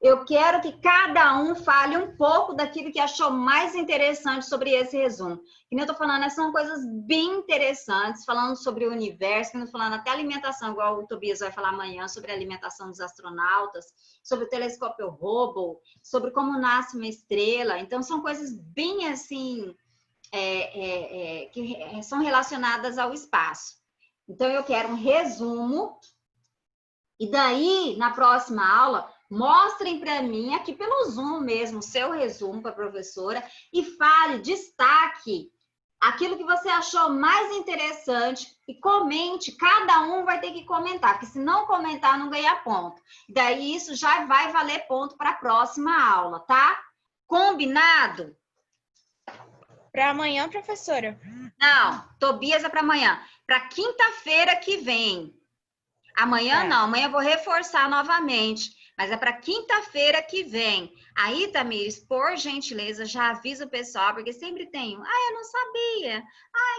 Eu quero que cada um fale um pouco daquilo que achou mais interessante sobre esse resumo. Que nem eu tô falando, são coisas bem interessantes, falando sobre o universo, que eu tô falando até alimentação, igual o Tobias vai falar amanhã, sobre a alimentação dos astronautas, sobre o telescópio Hubble, sobre como nasce uma estrela. Então, são coisas bem assim, que são relacionadas ao espaço. Então, eu quero um resumo, e daí, na próxima aula, mostrem para mim, aqui pelo Zoom mesmo, o seu resumo para a professora, e fale, destaque aquilo que você achou mais interessante e comente, cada um vai ter que comentar, porque se não comentar, não ganha ponto. Daí, isso já vai valer ponto para a próxima aula, tá? Combinado? Para amanhã, professora? Não, Tobias é para amanhã. Para quinta-feira que vem. Amanhã não, amanhã eu vou reforçar novamente, mas é para quinta-feira que vem. Aí, Tamires, por gentileza, já avisa o pessoal, porque sempre tem eu não sabia,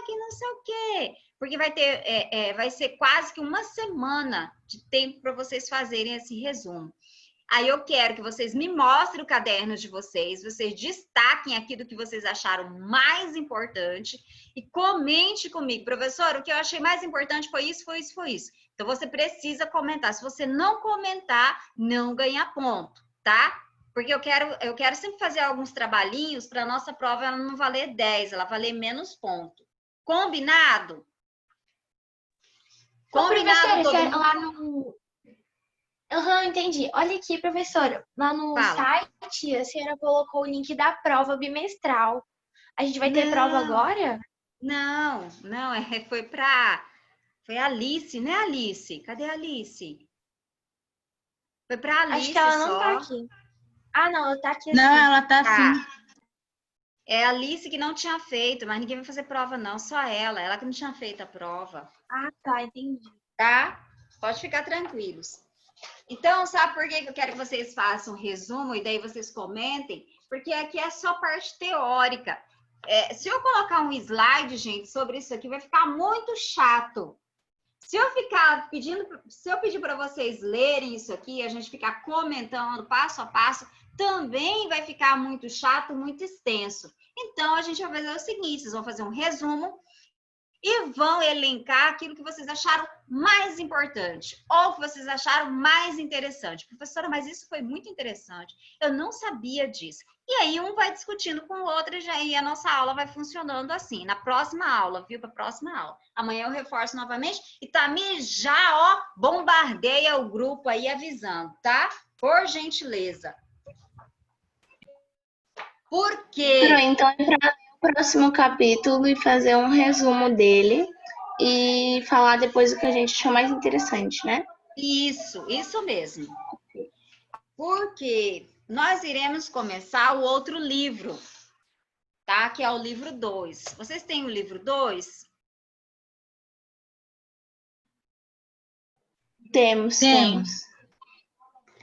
que não sei o quê. Porque vai ser quase que uma semana de tempo para vocês fazerem esse resumo. Aí eu quero que vocês me mostrem o caderno de vocês destaquem aquilo que vocês acharam mais importante e comente comigo. Professor, o que eu achei mais importante foi isso, foi isso, foi isso. Então, você precisa comentar. Se você não comentar, não ganha ponto, tá? Porque eu quero sempre fazer alguns trabalhinhos para a nossa prova ela não valer 10, ela valer menos ponto. Combinado? Combinado todo mundo? Lá no... entendi. Olha aqui, professora. Lá no site, a senhora colocou o link da prova bimestral. A gente vai ter prova agora? Não, foi a Alice, né, Alice? Cadê a Alice? Foi para Alice. Acho que ela não tá aqui. Ah, não, ela tá aqui. Não, ela tá sim. É a Alice que não tinha feito, mas ninguém vai fazer prova, não, só ela que não tinha feito a prova. Ah, tá, entendi. Tá? Pode ficar tranquilos. Então, sabe por que eu quero que vocês façam um resumo e daí vocês comentem? Porque aqui é só parte teórica. Se eu colocar um slide, gente, sobre isso aqui, vai ficar muito chato. Se eu pedir para vocês lerem isso aqui, a gente ficar comentando passo a passo, também vai ficar muito chato, muito extenso. Então, a gente vai fazer o seguinte, vocês vão fazer um resumo e vão elencar aquilo que vocês acharam mais importante ou que vocês acharam mais interessante. Professora, mas isso foi muito interessante. Eu não sabia disso. E aí um vai discutindo com o outro e a nossa aula vai funcionando assim. Na próxima aula, viu? Para a próxima aula. Amanhã eu reforço novamente. E Tamir já, bombardeia o grupo aí avisando, tá? Por gentileza. Por quê? Então, é para o próximo capítulo e fazer um resumo dele e falar depois o que a gente achou mais interessante, né? Isso mesmo. Porque nós iremos começar o outro livro, tá? Que é o livro 2. Vocês têm o livro 2? Temos.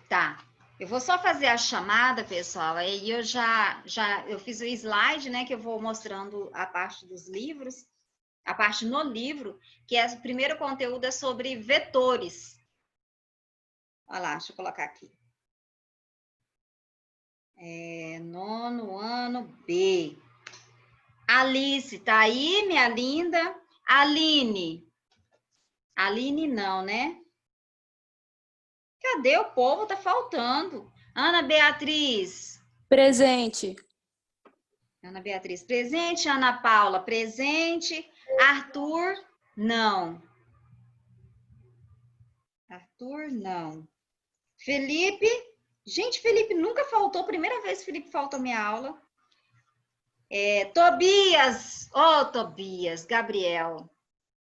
Tá. Eu vou só fazer a chamada, pessoal, aí eu fiz o slide, né, que eu vou mostrando a parte dos livros, a parte no livro, que é o primeiro conteúdo é sobre vetores. Olha lá, deixa eu colocar aqui. Nono ano B. Alice, tá aí, minha linda? Aline. Aline não, né? Cadê o povo? Tá faltando. Ana Beatriz. Presente. Ana Beatriz, presente. Ana Paula, presente. Arthur, não. Arthur, não. Felipe. Gente, Felipe nunca faltou. Primeira vez que Felipe faltou minha aula. Tobias. Tobias. Gabriel.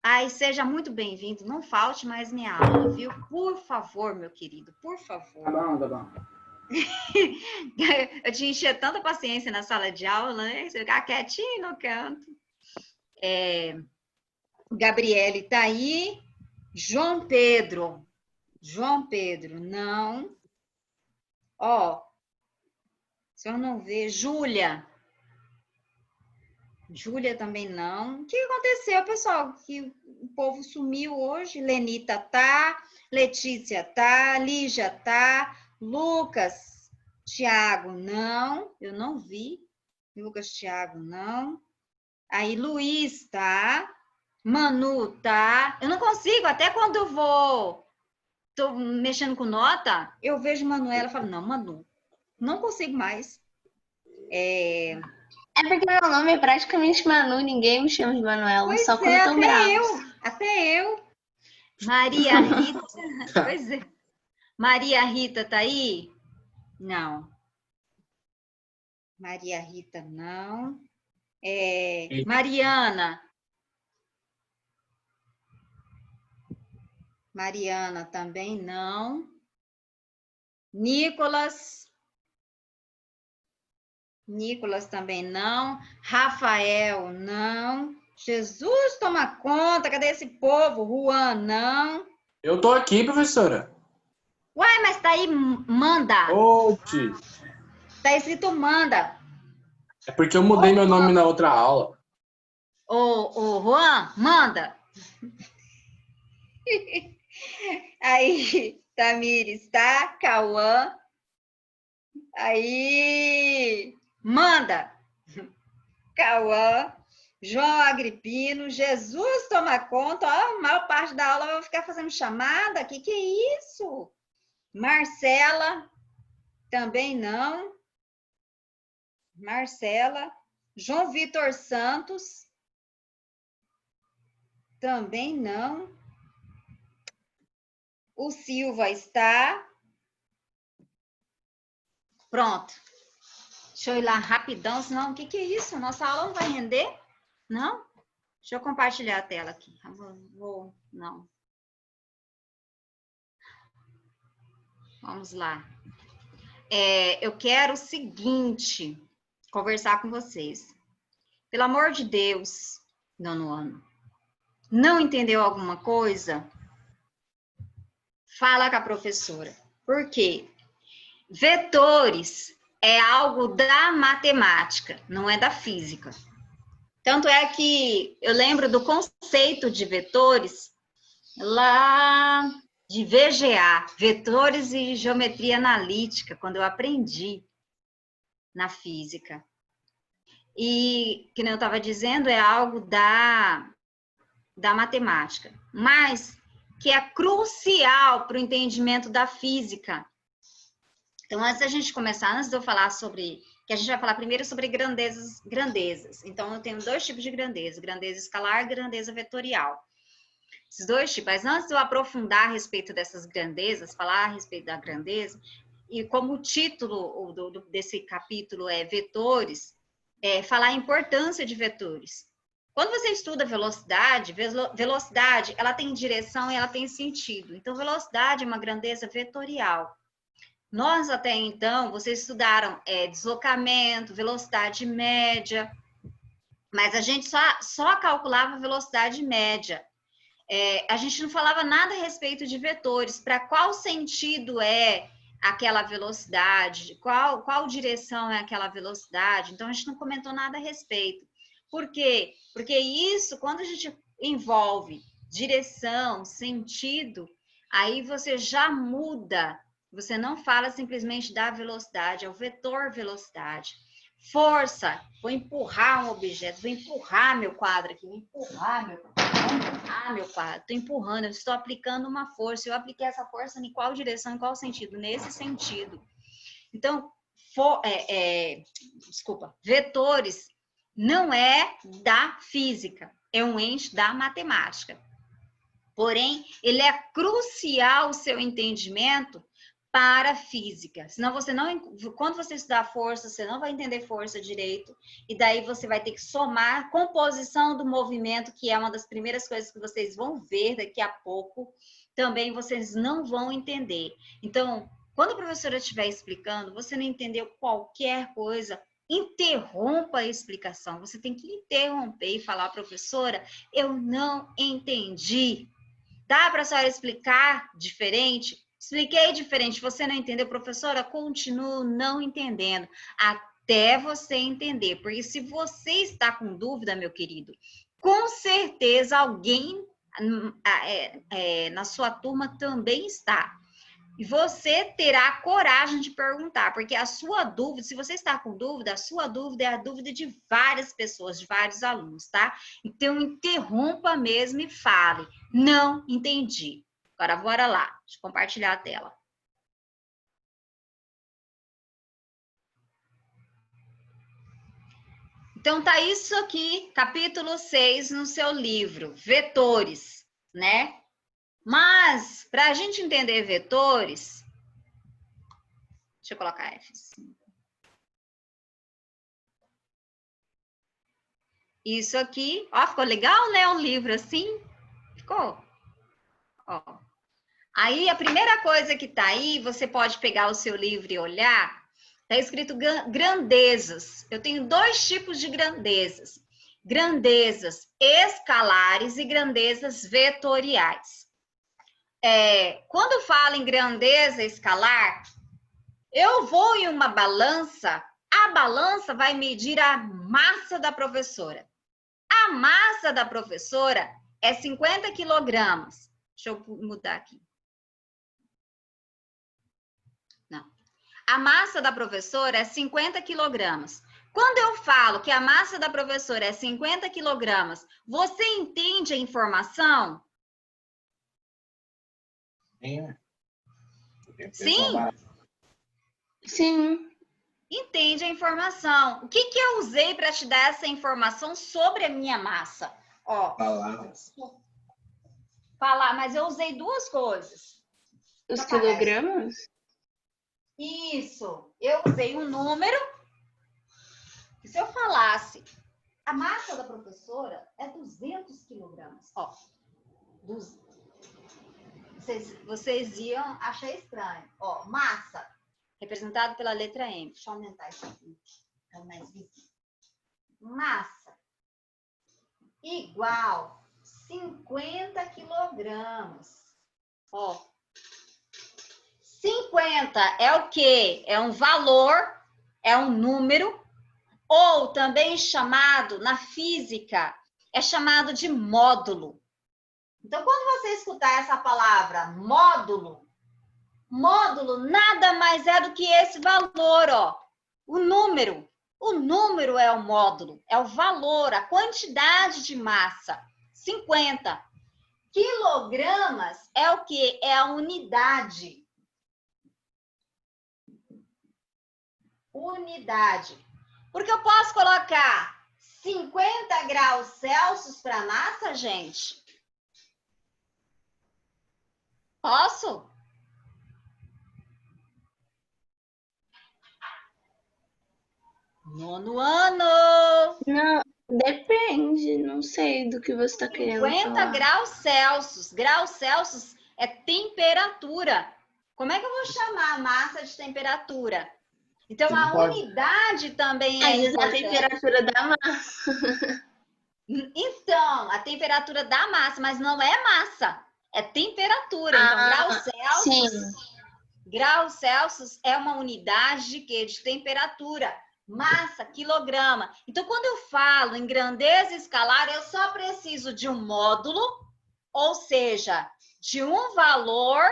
Ai, seja muito bem-vindo. Não falte mais minha aula, viu? Por favor, meu querido. Por favor. Tá bom. Eu te enchia tanta paciência na sala de aula, né? Você ficar quietinho no canto. Gabriele tá aí. João Pedro. João Pedro, não. Se eu não ver. Júlia. Júlia também não. O que aconteceu, pessoal? Que o povo sumiu hoje. Lenita tá. Letícia tá. Lígia tá. Lucas. Tiago, não. Eu não vi. Lucas, Tiago, não. Aí, Luiz, tá. Manu, tá. Eu não consigo, até quando eu tô mexendo com nota, eu vejo Manuela e falo, não, Manu, não consigo mais. É porque meu nome é praticamente Manu, ninguém me chama de Manuela, só Pois quando é, estão bravos. até eu. Maria Rita, pois é. Maria Rita tá aí? Não. Maria Rita, não. Mariana. Mariana também não. Nicolas. Nicolas também não. Rafael, não. Jesus, toma conta. Cadê esse povo? Juan, não. Eu tô aqui, professora. Uai, mas tá aí, manda. Oxi. Tá escrito manda. É porque eu mudei meu nome na outra aula. Ô, Juan, manda. Aí, Tamires, tá? Cauã. Aí, manda. Cauã. João Agripino. Jesus, toma conta. Ó, a maior parte da aula eu vou ficar fazendo chamada. Que é isso? Marcela. Também não. Marcela. João Vitor Santos. Também não. O Silva está. Pronto. Deixa eu ir lá rapidão, senão o que é isso? Nossa aula não vai render? Não? Deixa eu compartilhar a tela aqui. Não. Vamos lá. Eu quero o seguinte, conversar com vocês. Pelo amor de Deus, nono ano, não entendeu alguma coisa? Fala com a professora. Por quê? Vetores é algo da matemática, não é da física. Tanto é que eu lembro do conceito de vetores lá de VGA, vetores e geometria analítica, quando eu aprendi na física. E, que nem eu estava dizendo, é algo da matemática, mas que é crucial para o entendimento da física. Então, antes da gente começar, antes de eu falar sobre... que a gente vai falar primeiro sobre grandezas. Então, eu tenho dois tipos de grandeza. Grandeza escalar e grandeza vetorial. Esses dois tipos. Mas antes de eu aprofundar a respeito dessas grandezas, falar a respeito da grandeza, e como o título desse capítulo é vetores, falar a importância de vetores. Quando você estuda velocidade, ela tem direção e ela tem sentido. Então, velocidade é uma grandeza vetorial. Nós, até então, vocês estudaram deslocamento, velocidade média, mas a gente só calculava velocidade média. A gente não falava nada a respeito de vetores, para qual sentido é aquela velocidade, qual direção é aquela velocidade. Então, a gente não comentou nada a respeito. Por quê? Porque isso, quando a gente envolve direção, sentido, aí você já muda. Você não fala simplesmente da velocidade, é o vetor velocidade. Força, vou empurrar um objeto, vou empurrar meu quadro aqui, vou empurrar meu quadro, estou empurrando, eu estou aplicando uma força, eu apliquei essa força em qual direção, em qual sentido? Nesse sentido. Então, vetores não é da física, é um ente da matemática. Porém, ele é crucial o seu entendimento para a física. Senão você não, quando você estudar força, você não vai entender força direito, e daí você vai ter que somar composição do movimento, que é uma das primeiras coisas que vocês vão ver daqui a pouco, também vocês não vão entender. Então, quando a professora estiver explicando, você não entendeu qualquer coisa, interrompa a explicação. Você tem que interromper e falar, professora, eu não entendi. Dá para a senhora explicar diferente? Expliquei diferente, você não entendeu, professora? Continuo não entendendo, até você entender. Porque se você está com dúvida, meu querido, com certeza alguém na sua turma também está. E você terá coragem de perguntar, porque a sua dúvida, se você está com dúvida, a sua dúvida é a dúvida de várias pessoas, de vários alunos, tá? Então, interrompa mesmo e fale. Não entendi. Agora, bora lá. Deixa eu compartilhar a tela. Então, tá isso aqui, capítulo 6, no seu livro, vetores, né? Mas, para a gente entender vetores, deixa eu colocar F5. Isso aqui, ó, ficou legal, né? Um livro assim, ficou? Ó. Aí, a primeira coisa que tá aí, você pode pegar o seu livro e olhar, tá escrito grandezas. Eu tenho 2 tipos de grandezas. Grandezas escalares e grandezas vetoriais. Quando falo em grandeza escalar, eu vou em uma balança, a balança vai medir a massa da professora. A massa da professora é 50 quilogramas. Deixa eu mudar aqui. Não. A massa da professora é 50 quilogramas. Quando eu falo que a massa da professora é 50 quilogramas, você entende a informação? Sim? Sim. Entende a informação. O que eu usei para te dar essa informação sobre a minha massa? Ó, Palavras. falar, mas eu usei 2 coisas. Os quilogramas? Isso. Eu usei um número. Se eu falasse, a massa da professora é 200 quilogramas. Ó, vocês iam achar estranho. Ó, massa, representado pela letra M. Deixa eu aumentar isso aqui. É mais visível. Massa igual 50 quilogramas. Ó, 50 é o quê? É um valor, é um número, ou também chamado, na física, é chamado de módulo. Então, quando você escutar essa palavra módulo, módulo nada mais é do que esse valor, ó, o número. O número é o módulo, é o valor, a quantidade de massa, 50. Quilogramas é o quê? É a unidade. Unidade. Porque eu posso colocar 50 graus Celsius para a massa, gente? Posso? Nono ano. Não, depende, não sei do que você está querendo falar. 50 graus Celsius. Graus Celsius é temperatura. Como é que eu vou chamar a massa de temperatura? Então, a unidade também é importante. A temperatura da massa. Então, a temperatura da massa, mas não é massa, é temperatura. Então, graus Celsius, graus Celsius é uma unidade de quê? De temperatura. Massa, quilograma. Então, quando eu falo em grandeza escalar, eu só preciso de um módulo, ou seja, de um valor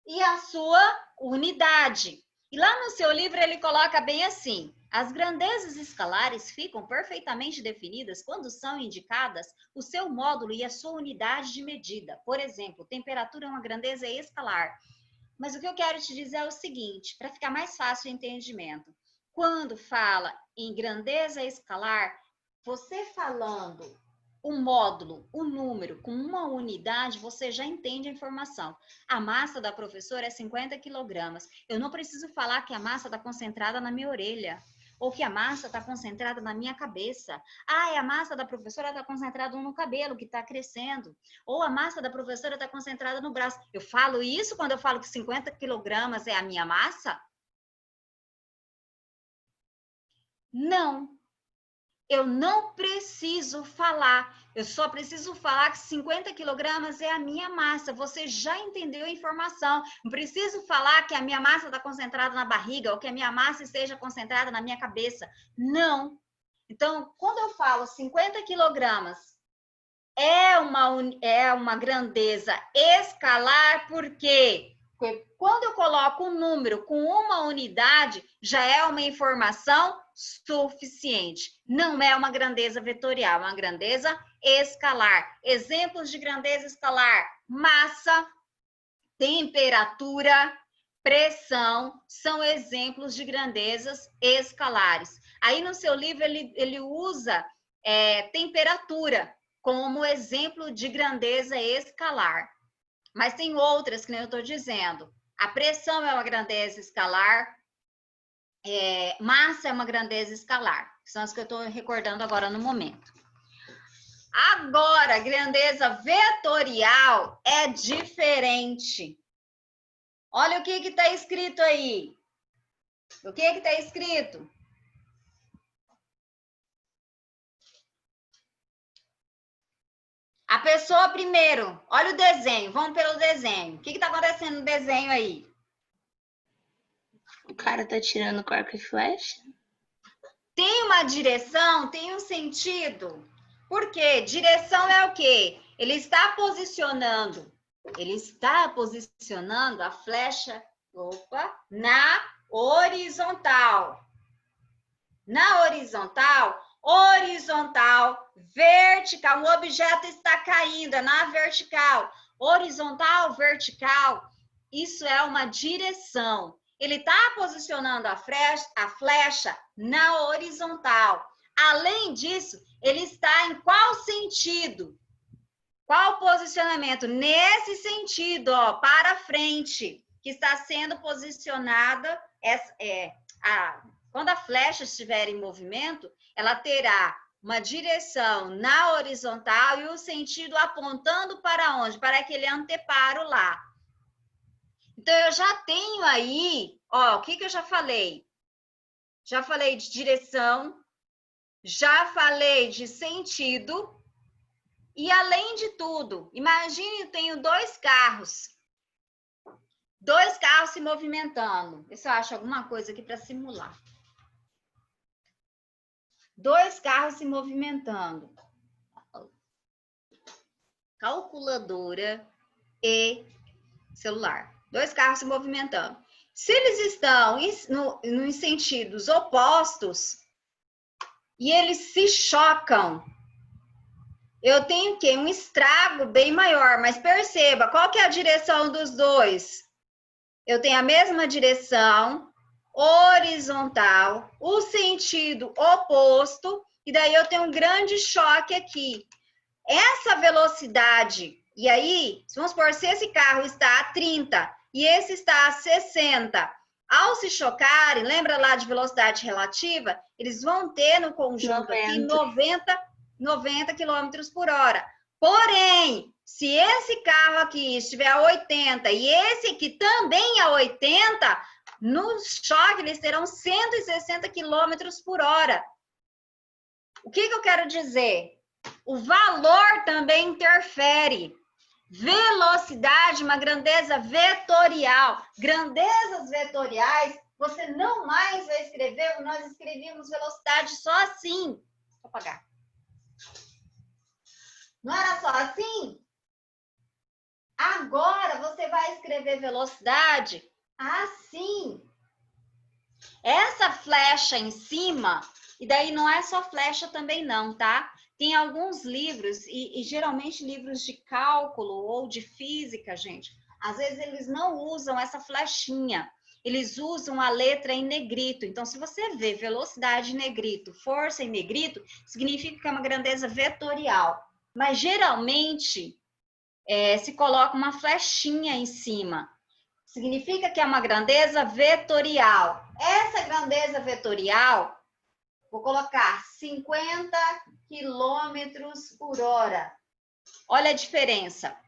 e a sua unidade. E lá no seu livro ele coloca bem assim: as grandezas escalares ficam perfeitamente definidas quando são indicadas o seu módulo e a sua unidade de medida. Por exemplo, temperatura é uma grandeza escalar. Mas o que eu quero te dizer é o seguinte, para ficar mais fácil o entendimento. Quando fala em grandeza escalar, você falando o módulo, o número, com uma unidade, você já entende a informação. A massa da professora é 50 quilogramas. Eu não preciso falar que a massa está concentrada na minha orelha, ou que a massa está concentrada na minha cabeça. A massa da professora está concentrada no cabelo, que está crescendo. Ou a massa da professora está concentrada no braço. Eu falo isso quando eu falo que 50 quilogramas é a minha massa? Não. Eu não preciso falar, eu só preciso falar que 50 quilogramas é a minha massa. Você já entendeu a informação. Não preciso falar que a minha massa está concentrada na barriga ou que a minha massa esteja concentrada na minha cabeça. Não. Então, quando eu falo 50 quilogramas, é uma grandeza escalar, por quê? Porque quando eu coloco um número com uma unidade, já é uma informação suficiente. Não é uma grandeza vetorial, é uma grandeza escalar. Exemplos de grandeza escalar: massa, temperatura, pressão, são exemplos de grandezas escalares. Aí no seu livro ele usa temperatura como exemplo de grandeza escalar. Mas tem outras que nem eu estou dizendo. A pressão é uma grandeza escalar, massa é uma grandeza escalar. São as que eu estou recordando agora no momento. Agora, grandeza vetorial é diferente. Olha o que está escrito aí. O que está escrito? A pessoa primeiro, olha o desenho, vamos pelo desenho. O que está acontecendo no desenho aí? O cara tá tirando com arco e flecha? Tem uma direção, tem um sentido. Por quê? Direção é o quê? Ele está posicionando a flecha, na horizontal. Na horizontal, vertical, o objeto está caindo, é na vertical. Horizontal, vertical, isso é uma direção. Ele está posicionando a flecha na horizontal. Além disso, ele está em qual sentido? Qual posicionamento? Nesse sentido, ó, para frente, que está sendo posicionada. Quando a flecha estiver em movimento, ela terá uma direção na horizontal e o sentido apontando para onde? Para aquele anteparo lá. Então, eu já tenho aí, ó, o que eu já falei? Já falei de direção, já falei de sentido, e além de tudo, imagine eu tenho dois carros se movimentando. Vê se eu acho alguma coisa aqui para simular. Dois carros se movimentando. Calculadora e celular. Dois carros se movimentando. Se eles estão em sentidos opostos e eles se chocam, eu tenho o quê? Um estrago bem maior. Mas perceba, qual que é a direção dos dois? Eu tenho a mesma direção, horizontal, o sentido oposto, e daí eu tenho um grande choque aqui. Essa velocidade, e aí, vamos supor, se esse carro está a 30 e esse está a 60, ao se chocarem, lembra lá de velocidade relativa? Eles vão ter no conjunto 90. Aqui 90 km por hora. Porém, se esse carro aqui estiver a 80 e esse aqui também a 80, no choque eles terão 160 km por hora. O que eu quero dizer? O valor também interfere. Velocidade, uma grandeza vetorial. Grandezas vetoriais, você não mais vai escrever, nós escrevíamos velocidade só assim. Vou apagar. Não era só assim? Agora você vai escrever velocidade assim. Essa flecha em cima, e daí não é só flecha também não, tá? Tem alguns livros, e geralmente livros de cálculo ou de física, gente. Às vezes eles não usam essa flechinha. Eles usam a letra em negrito. Então, se você vê velocidade em negrito, força em negrito, significa que é uma grandeza vetorial. Mas, geralmente, se coloca uma flechinha em cima. Significa que é uma grandeza vetorial. Essa grandeza vetorial, vou colocar 50 km por hora. Olha a diferença.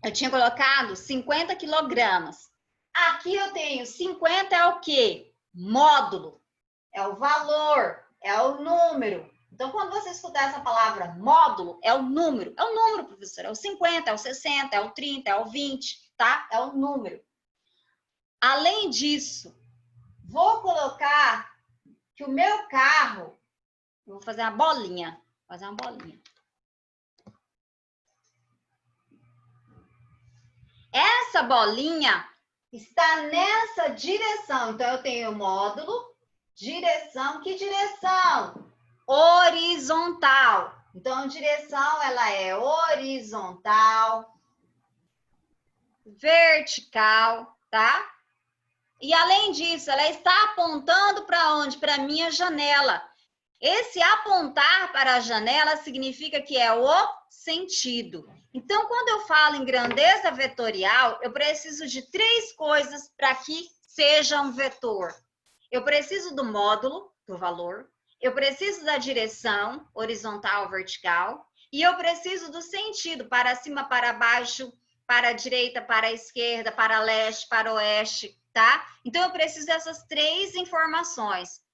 Eu tinha colocado 50 quilogramas. Aqui eu tenho 50 é o quê? Módulo. É o valor, é o número. Então, quando você escutar essa palavra módulo, é o número. É o número, professor. É o 50, é o 60, é o 30, é o 20, tá? É o número. Além disso, vou colocar que o meu carro... Eu vou fazer uma bolinha. Essa bolinha está nessa direção. Então, eu tenho módulo, direção. Que direção? Horizontal. Então, direção, ela é horizontal, vertical, tá? E, além disso, ela está apontando para onde? Para a minha janela. Esse apontar para a janela significa que é o sentido. Então, quando eu falo em grandeza vetorial, eu preciso de 3 coisas para que seja um vetor. Eu preciso do módulo, do valor. Eu preciso da direção, horizontal, vertical. E eu preciso do sentido, para cima, para baixo, para a direita, para a esquerda, para leste, para oeste, tá? Então, eu preciso dessas 3 informações.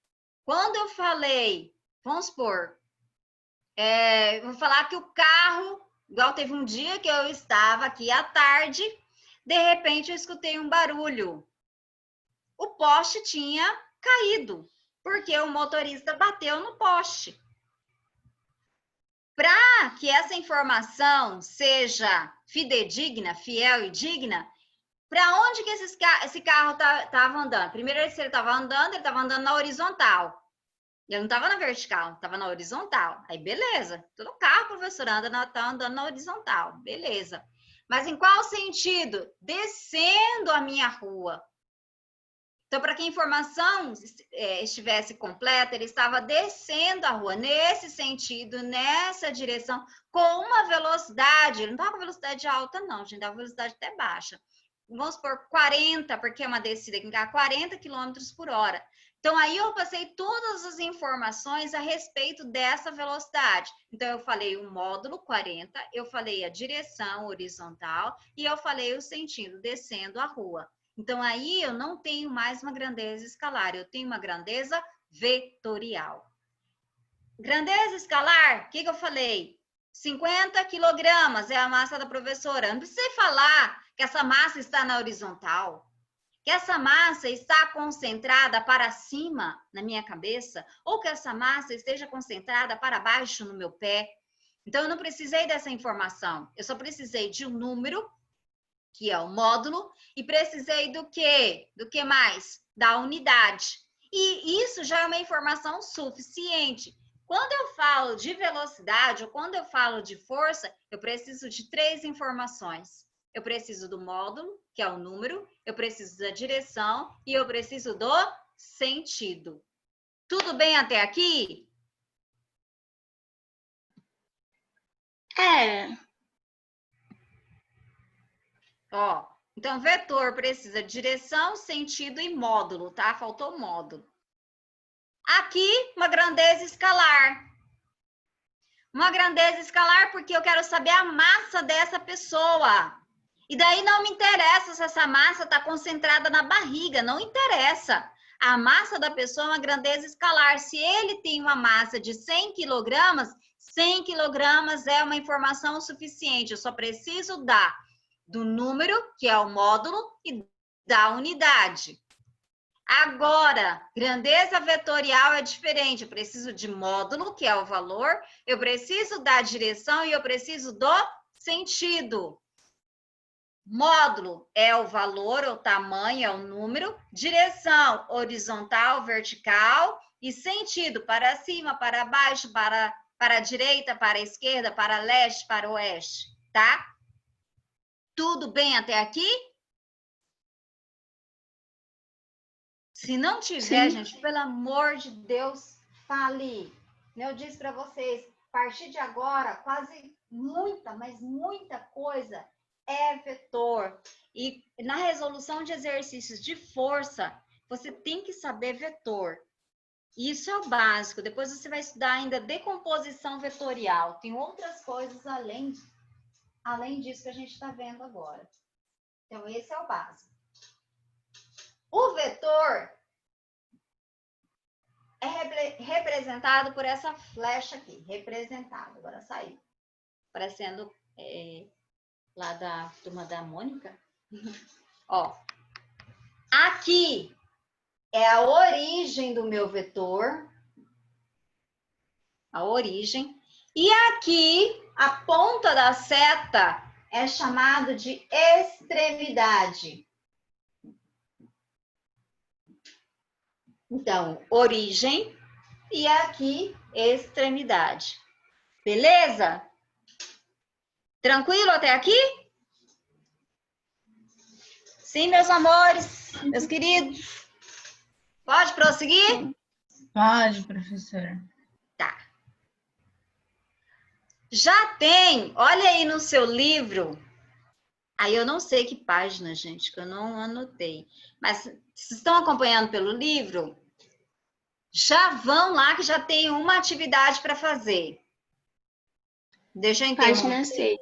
Quando eu falei, vamos supor, vou falar que o carro, igual teve um dia que eu estava aqui à tarde, de repente eu escutei um barulho. O poste tinha caído, porque o motorista bateu no poste. Para que essa informação seja fidedigna, fiel e digna, para onde que esse carro estava andando? Primeiro, se ele estava andando na horizontal. Ele não estava na vertical, estava na horizontal. Aí, beleza. Todo carro, professora, tá andando na horizontal. Beleza. Mas em qual sentido? Descendo a minha rua. Então, para que a informação estivesse completa, ele estava descendo a rua nesse sentido, nessa direção, com uma velocidade. Ele não estava com velocidade alta, não, gente, estava com velocidade até baixa. Vamos por 40, porque é uma descida aqui, 40 km por hora. Então, aí eu passei todas as informações a respeito dessa velocidade. Então, eu falei o módulo 40, eu falei a direção horizontal e eu falei o sentido descendo a rua. Então, aí eu não tenho mais uma grandeza escalar, eu tenho uma grandeza vetorial. Grandeza escalar, o que eu falei? 50 quilogramas é a massa da professora. Não precisa falar que essa massa está na horizontal, que essa massa está concentrada para cima na minha cabeça, ou que essa massa esteja concentrada para baixo no meu pé. Então, eu não precisei dessa informação. Eu só precisei de um número, que é o módulo, e precisei do quê? Do que mais? Da unidade. E isso já é uma informação suficiente. Quando eu falo de velocidade ou quando eu falo de força, eu preciso de 3 informações. Eu preciso do módulo, que é o número, eu preciso da direção e eu preciso do sentido. Tudo bem até aqui? Ó, então, vetor precisa de direção, sentido e módulo, tá? Faltou módulo. Aqui, uma grandeza escalar. Uma grandeza escalar porque eu quero saber a massa dessa pessoa. E daí não me interessa se essa massa está concentrada na barriga, não interessa. A massa da pessoa é uma grandeza escalar. Se ele tem uma massa de 100 quilogramas, 100 quilogramas é uma informação suficiente. Eu só preciso do número, que é o módulo, e da unidade. Agora, grandeza vetorial é diferente. Eu preciso de módulo, que é o valor, eu preciso da direção e eu preciso do sentido. Módulo é o valor, o tamanho, é o número. Direção, horizontal, vertical. E sentido, para cima, para baixo, para a direita, para a esquerda, para leste, para oeste, tá? Tudo bem até aqui? Se não tiver, sim, gente, pelo amor de Deus, fale. Eu disse para vocês, a partir de agora, quase muita, mas muita coisa é vetor. E na resolução de exercícios de força, você tem que saber vetor. Isso é o básico. Depois você vai estudar ainda decomposição vetorial. Tem outras coisas além disso que a gente está vendo agora. Então, esse é o básico. O vetor é representado por essa flecha aqui. Representado. Agora saiu. Parecendo lá da turma da Mônica. Ó. Aqui é a origem do meu vetor. A origem. E aqui, a ponta da seta é chamado de extremidade. Então, origem e aqui extremidade. Beleza? Tranquilo até aqui? Sim, meus amores, meus queridos. Pode prosseguir? Pode, professora. Tá. Já tem, olha aí no seu livro. Aí eu não sei que página, gente, que eu não anotei. Mas vocês estão acompanhando pelo livro? Já vão lá que já tem uma atividade para fazer. Deixa eu entender. Página 6.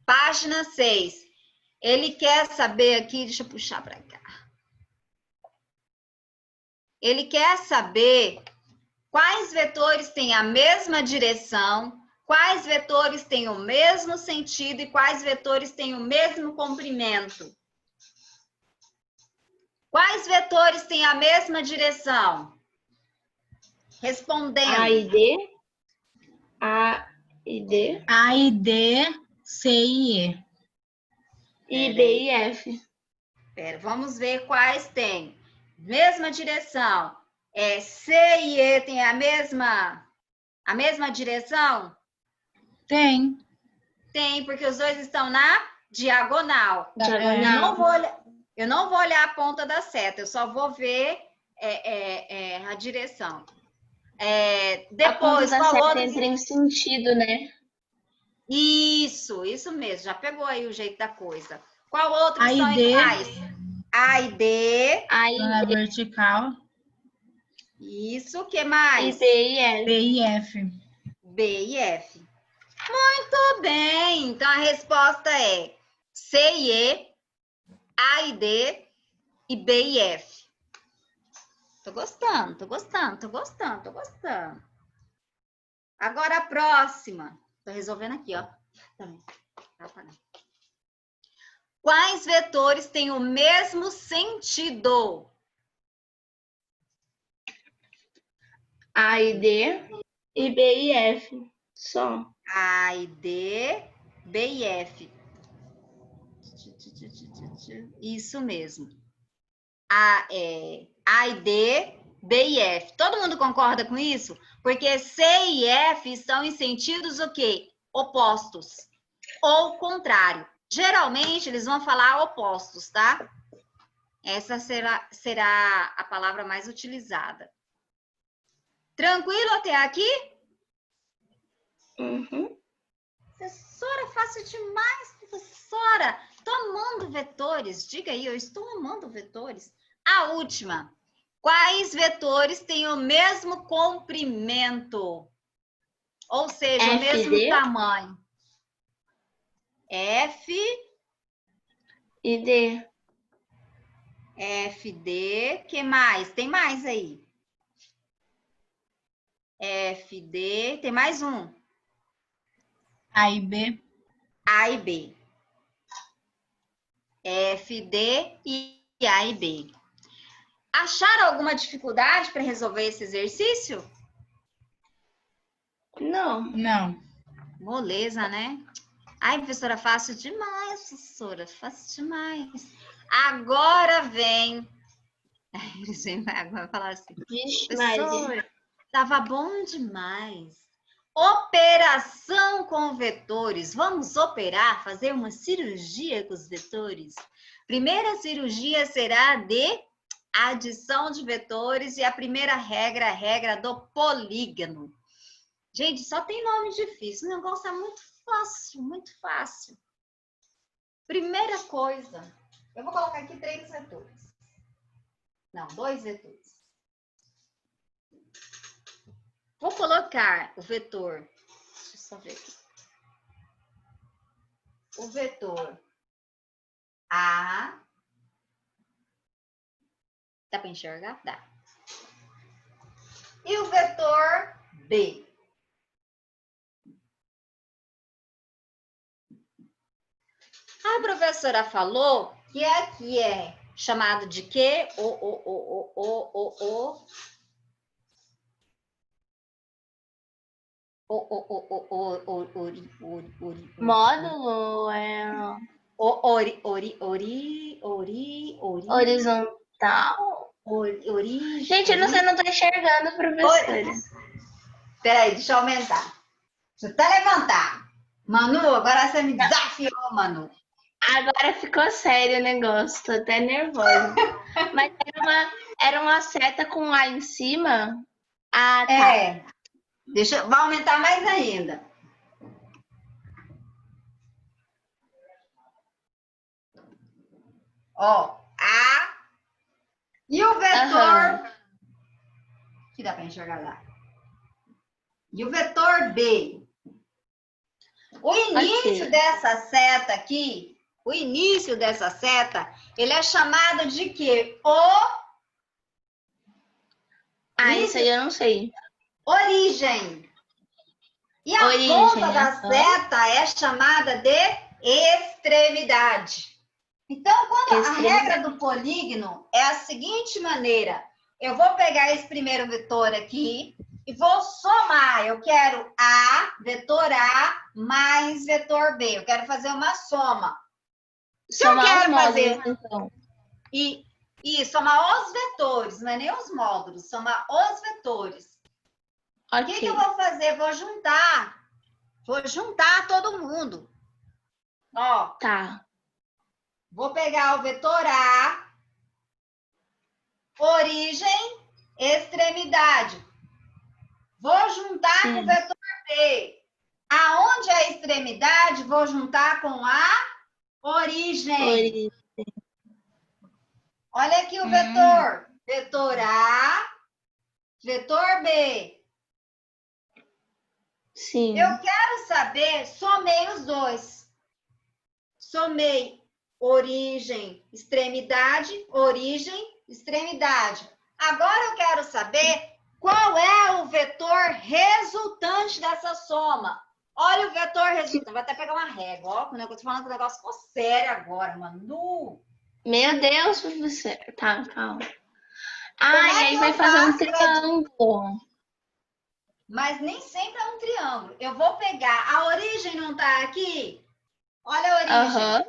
Página 6. Ele quer saber aqui, deixa eu puxar para cá. Ele quer saber quais vetores têm a mesma direção, quais vetores têm o mesmo sentido e quais vetores têm o mesmo comprimento. Quais vetores têm a mesma direção? Respondendo. A e D. A e D. A e D, C e E. E B e F. Pera, vamos ver quais tem. Mesma direção. C e E têm a mesma direção? Tem. Tem, porque os dois estão na diagonal. Diagonal. Eu não vou olhar a ponta da seta, eu só vou ver a direção. Depois, a qual seta outro? entra em sentido, né? Isso mesmo, já pegou aí o jeito da coisa. Qual outro A e são D. iguais? A e D. A e Na D. vertical. Isso, o que E mais? B e F. B e F. B e F. Muito bem, então a resposta é C e E, A e D e B e F. Tô gostando. Agora a próxima. Tô resolvendo aqui, ó. Também. Quais vetores têm o mesmo sentido? A e D e B e F. Só. A e D, B e F. Isso mesmo. A e D, B e F. Todo mundo concorda com isso? Porque C e F estão em sentidos o quê? Opostos. Ou contrário. Geralmente, eles vão falar opostos, tá? Essa será a palavra mais utilizada. Tranquilo até aqui? Uhum. Professora, fácil demais, professora. Estou amando vetores. Diga aí, eu estou amando vetores. A última. Quais vetores têm o mesmo comprimento? Ou seja, o mesmo tamanho? F e D. F, D. Que mais? Tem mais aí. F, D. Tem mais um. A e B. A e B. F, D e A e B. Acharam alguma dificuldade para resolver esse exercício? Não. Não. Moleza, né? Ai, professora, fácil demais, professora. Fácil demais. Agora vem. Eles vêm agora falar assim. Vixe, Professora, estava bom demais. Operação com vetores. Vamos operar, fazer uma cirurgia com os vetores. Primeira cirurgia será de adição de vetores e a primeira regra é a regra do polígono. Gente, só tem nome difícil. O negócio é muito fácil, muito fácil. Primeira coisa, eu vou colocar aqui 3 vetores. Não, 2 vetores. Vou colocar o vetor, deixa eu só ver aqui. O vetor A. Dá para enxergar? Dá. E o vetor B. A professora falou que aqui é chamado de quê? Módulo horizontal. Origem. Gente, eu não tô enxergando, professora. Peraí, deixa eu aumentar. Deixa eu até levantar. Manu, agora você me desafiou, Manu. Agora ficou sério o negócio, tô até nervosa. Mas era uma seta com A em cima? Ah, tá. É. Vou aumentar mais ainda. Ó, A. E o vetor... Que dá para enxergar lá. E o vetor B. O início dessa seta aqui, ele é chamado de quê? Isso aí eu não sei. Origem. E a ponta da seta é chamada de extremidade. Então, a regra do polígono é a seguinte maneira. Eu vou pegar esse primeiro vetor aqui e vou somar. Eu quero vetor A mais vetor B. Eu quero fazer uma soma. Somar os módulos, então. E somar os vetores, não é nem os módulos, somar os vetores. O que eu vou fazer? Vou juntar todo mundo. Ó. Tá. Vou pegar o vetor A, origem, extremidade. Vou juntar com o vetor B. Aonde é a extremidade, vou juntar com a origem. Olha aqui o vetor. Vetor A, vetor B. Sim. Eu quero saber, somei os dois. Somei origem, extremidade, Agora eu quero saber qual é o vetor resultante dessa soma. Olha o vetor resultante. Vou até pegar uma régua, ó. Quando eu tô falando que o negócio ficou sério agora, Manu. Meu Deus, professor. Tá, calma. E aí vai fazer um triângulo. Mas nem sempre é um triângulo. Eu vou pegar, a origem não tá aqui? Olha a origem.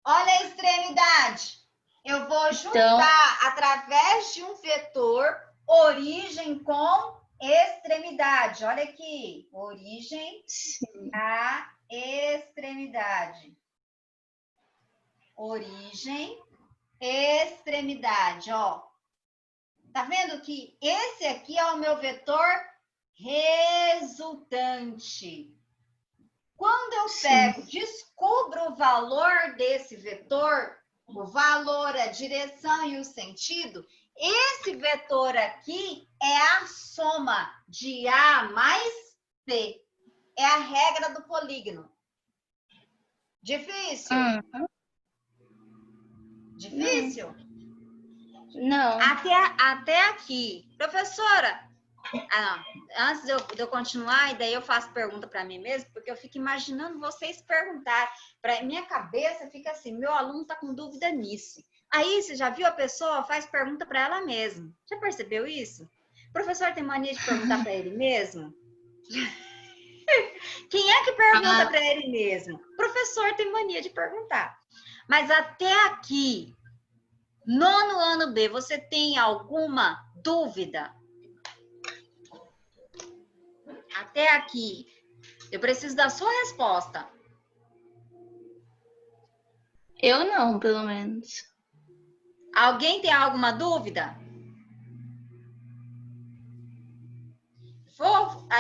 Olha a extremidade. Eu vou juntar através de um vetor origem com extremidade. Olha aqui. Origem a extremidade. Origem, extremidade. Ó. Tá vendo que esse aqui é o meu vetor resultante. Quando eu descubro o valor desse vetor, o valor, a direção e o sentido, esse vetor aqui é a soma de A mais B. É a regra do polígono. Difícil? Difícil? Não. Até aqui. Professora, antes de eu continuar, e daí eu faço pergunta para mim mesmo, porque eu fico imaginando vocês perguntarem. Minha cabeça fica assim, meu aluno está com dúvida nisso. Aí, você já viu a pessoa faz pergunta para ela mesma. Já percebeu isso? O professor tem mania de perguntar para ele mesmo? Quem é que pergunta para ele mesmo? O professor tem mania de perguntar. Mas até aqui, nono ano B, você tem alguma dúvida? Até aqui. Eu preciso da sua resposta. Eu não, pelo menos. Alguém tem alguma dúvida?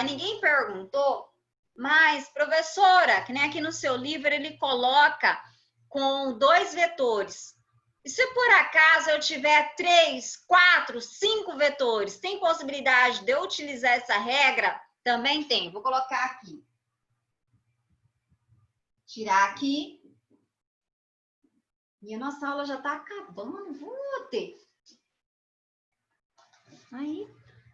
Ninguém perguntou, mas, professora, que nem aqui no seu livro ele coloca com 2 vetores. E se por acaso eu tiver 3, 4, 5 vetores, tem possibilidade de eu utilizar essa regra? Também tem. Vou colocar aqui. Tirar aqui. E a nossa aula já está acabando. Vou ter. Aí,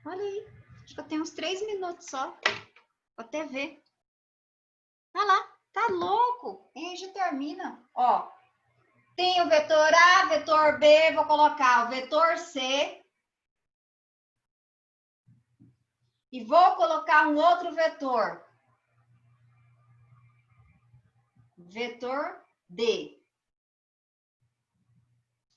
olha aí. Acho que eu tenho uns 3 minutos só. Vou até ver. Olha lá. Tá louco. E aí já termina. Ó. Tem o vetor A, vetor B. Vou colocar o vetor C. E vou colocar um outro vetor. Vetor D.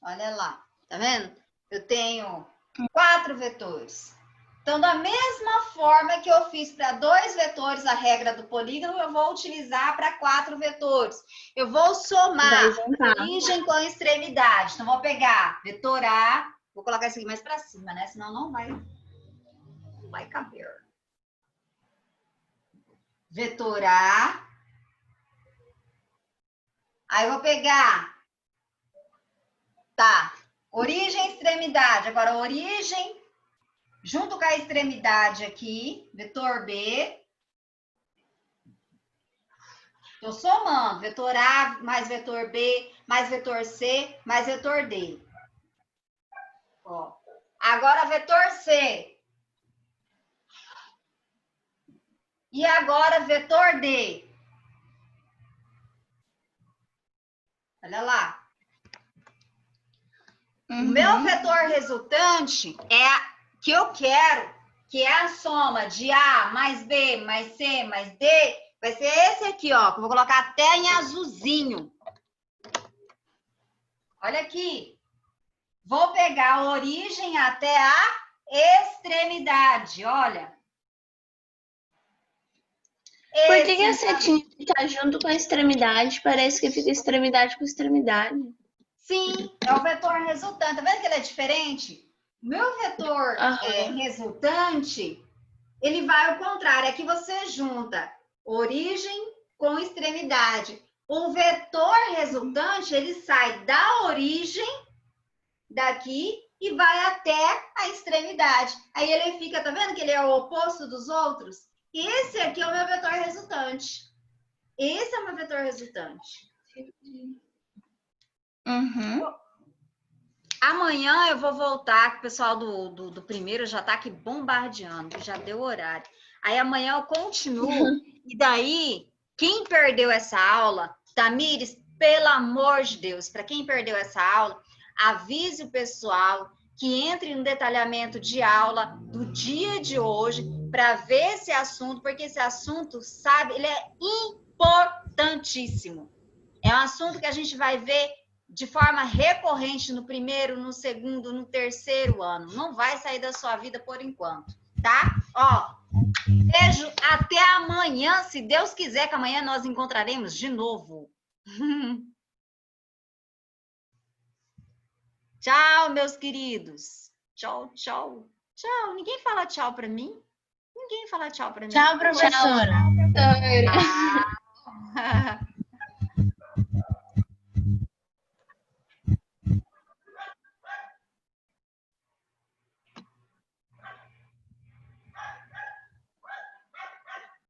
Olha lá. Tá vendo? Eu tenho 4 vetores. Então, da mesma forma que eu fiz para 2 vetores a regra do polígono, eu vou utilizar para 4 vetores. Eu vou somar origem com extremidade. Então, vou pegar vetor A, vou colocar isso aqui mais para cima, né? Senão não vai caber. Vetor A. Aí, eu vou pegar, tá, origem e extremidade. Agora, origem junto com a extremidade aqui, vetor B. Estou somando, vetor A mais vetor B, mais vetor C, mais vetor D. Ó. Agora, vetor C. E agora, vetor D. Olha lá. O meu vetor resultante é que eu quero, que é a soma de A mais B mais C mais D, vai ser esse aqui, ó, que eu vou colocar até em azulzinho. Olha aqui. Vou pegar a origem até a extremidade, olha. Por que a setinha fica junto com a extremidade? Parece que fica extremidade com extremidade. Sim, é o vetor resultante. Tá vendo que ele é diferente? Meu vetor resultante, ele vai ao contrário. Aqui você junta origem com extremidade. O vetor resultante, ele sai da origem daqui e vai até a extremidade. Aí ele fica, tá vendo que ele é o oposto dos outros? Esse aqui é o meu vetor resultante. Esse é o meu vetor resultante. Amanhã eu vou voltar, que o pessoal do primeiro já tá aqui bombardeando, já deu horário. Aí amanhã eu continuo. E daí, quem perdeu essa aula, Tamires, pelo amor de Deus, para quem perdeu essa aula, avise o pessoal que entre no detalhamento de aula do dia de hoje para ver esse assunto, porque esse assunto, sabe, ele é importantíssimo. É um assunto que a gente vai ver de forma recorrente no primeiro, no segundo, no terceiro ano. Não vai sair da sua vida por enquanto, tá? Ó, beijo até amanhã, se Deus quiser, que amanhã nós encontraremos de novo. Tchau, meus queridos. Tchau, tchau. Tchau. Ninguém fala tchau para mim? Ninguém fala tchau para mim. Tchau, professora. Tchau, professora.